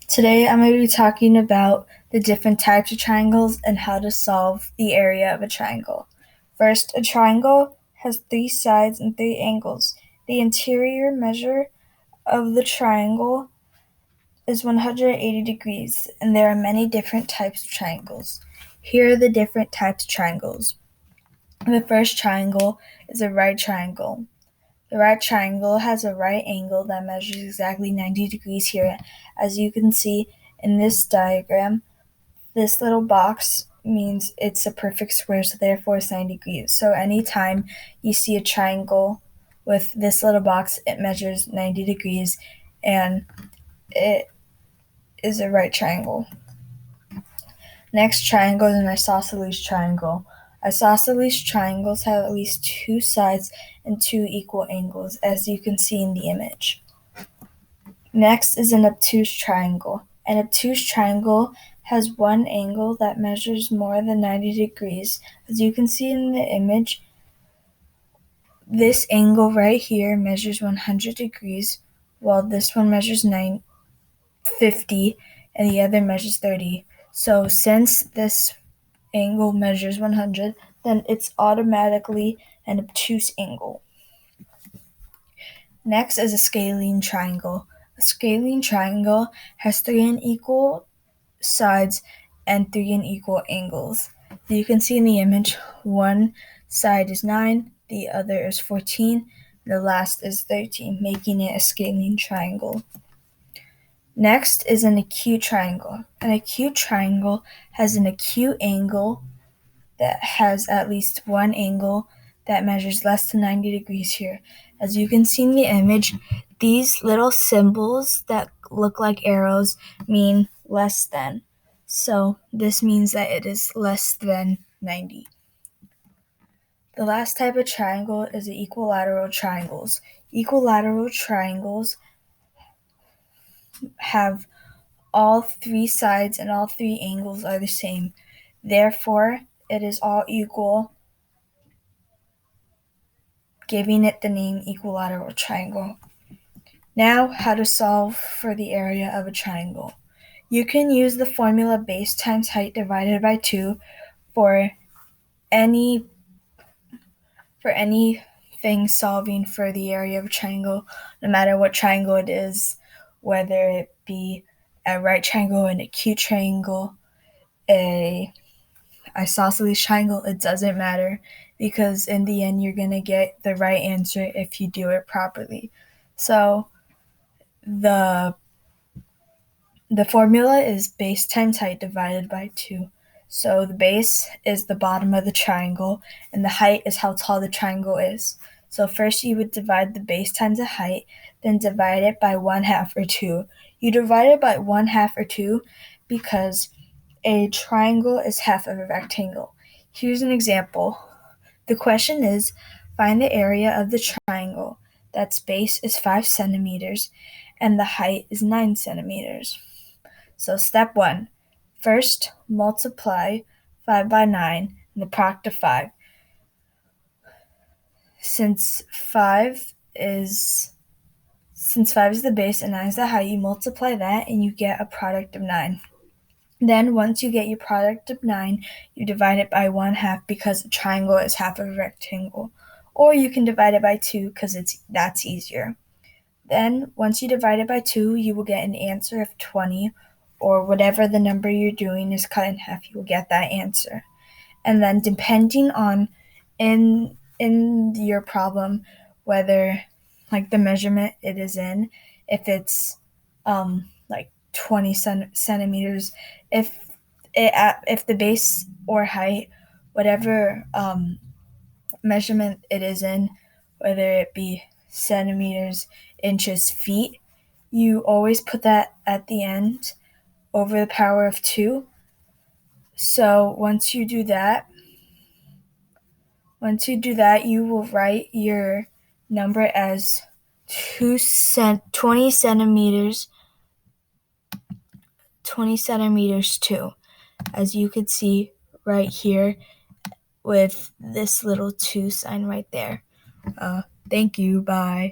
Today I'm going to be talking about the different types of triangles and how to solve the area of a triangle. First, a triangle has 3 sides and 3 angles. The interior measure of the triangle is 180 degrees, and there are many different types of triangles. Here are the different types of triangles. The first triangle is a right triangle. The right triangle has a right angle that measures exactly 90 degrees here. As you can see in this diagram, this little box means it's a perfect square, so therefore it's 90 degrees. So anytime you see a triangle with this little box, it measures 90 degrees and it is a right triangle. Next triangle is an isosceles triangle. Isosceles triangles have at least 2 sides and 2 equal angles, as you can see in the image. Next is an obtuse triangle. An obtuse triangle has one angle that measures more than 90 degrees. As you can see in the image, this angle right here measures 100 degrees, while this one measures 50 and the other measures 30. So since this angle measures 100, then it's automatically an obtuse angle. Next is a scalene triangle. A scalene triangle has 3 unequal sides and 3 unequal angles. You can see in the image, one side is 9, the other is 14, the last is 13, making it a scalene triangle. Next is an acute triangle. An acute triangle has an acute angle that has at least one angle that measures less than 90 degrees here. As you can see in the image, these little symbols that look like arrows mean less than. So this means that it is less than 90. The last type of triangle is the equilateral triangles. Equilateral triangles have all 3 sides and all 3 angles are the same. Therefore, it is all equal, giving it the name equilateral triangle. Now, how to solve for the area of a triangle. You can use the formula base times height divided by 2 for anything solving for the area of a triangle, no matter what triangle it is, whether it be a right triangle, an acute triangle, a isosceles triangle, it doesn't matter, because in the end you're going to get the right answer if you do it properly. So the formula is base times height divided by 2. So the base is the bottom of the triangle, and the height is how tall the triangle is. So first you would divide the base times the height, then divide it by 1/2 or 2. You divide it by 1/2 or 2 because a triangle is half of a rectangle. Here's an example. The question is, find the area of the triangle. That's base is 5 centimeters and the height is 9 centimeters. So step 1. First, multiply 5 by 9 and the product of 5. Since 5 is the base and 9 is the height, you multiply that and you get a product of 9. Then once you get your product of 9, you divide it by 1/2 because a triangle is half of a rectangle. Or you can divide it by 2 because that's easier. Then once you divide it by 2, you will get an answer of 20, or whatever the number you're doing is cut in half, you will get that answer. And then depending on in your problem, whether like the measurement it is in, if it's like 20 centimeters, if the base or height, whatever measurement it is in, whether it be centimeters, inches, feet, you always put that at the end over the power of 2. So once you do that, you will write your number as 20 centimeters 2, as you could see right here with this little 2 sign right there. Thank you. Bye.